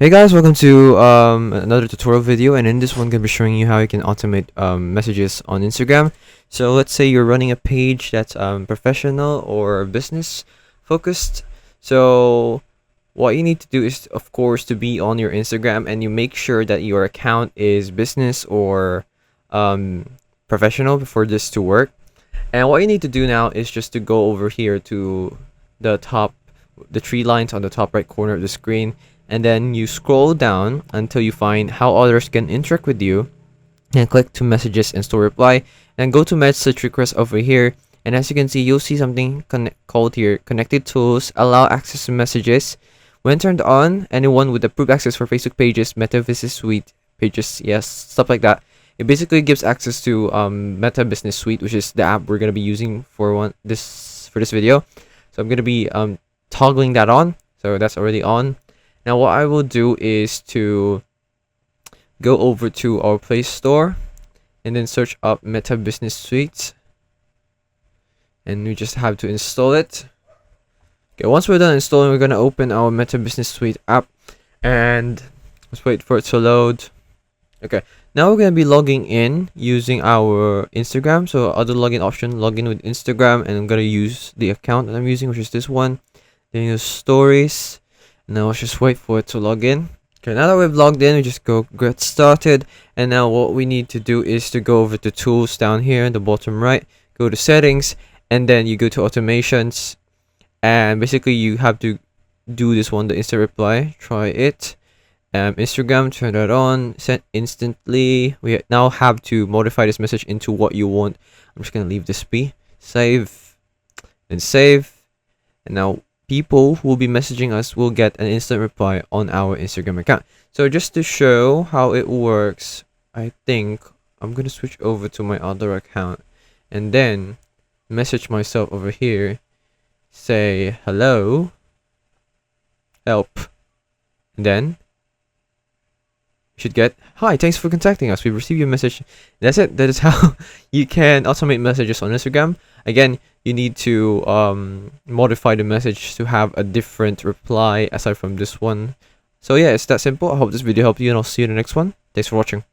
Hey guys, welcome to another tutorial video, and in this one I'm gonna be showing you how you can automate messages on Instagram. So let's say you're running a page that's professional or business focused. So what you need to do is, of course, to be on your Instagram, and you make sure that your account is business or professional for this to work. And what you need to do now is just to go over here to the top, the three lines on the top right corner of the screen, and then you scroll down until you find how others can interact with you, and click to messages and store reply, and go to message request over here. And as you can see, you'll see something called here connected tools, allow access to messages. When turned on, anyone with approved access for Facebook pages, Meta Business Suite pages, yes, stuff like that. It basically gives access to Meta Business Suite, which is the app we're gonna be using for this video. So I'm gonna be toggling that on. So that's already on. Now what I will do is to go over to our Play Store and then search up Meta Business Suite, and we just have to install it. Okay, once we're done installing, we're gonna open our Meta Business Suite app, and let's wait for it to load. Okay, now we're gonna be logging in using our Instagram. So other login option, login with Instagram, and I'm gonna use the account that I'm using, which is this one. Then use stories. Now let's just wait for it to log in. Okay, now that we've logged in, we just go get started. And now what we need to do is to go over to tools down here in the bottom right, go to settings, and then you go to automations. And basically you have to do this one, the instant reply. Try it. Instagram, turn that on, send instantly. We now have to modify this message into what you want. I'm just gonna leave this be. Save and save. And now people who will be messaging us will get an instant reply on our Instagram account. So just to show how it works, I think I'm gonna switch over to my other account and then message myself over here, say hello, help, and then you should get, hi, thanks for contacting us, we received your message. That's it. That is how you can automate messages on Instagram. Again, you need to modify the message to have a different reply aside from this one. So yeah, it's that simple. I hope this video helped you, and I'll see you in the next one. Thanks for watching.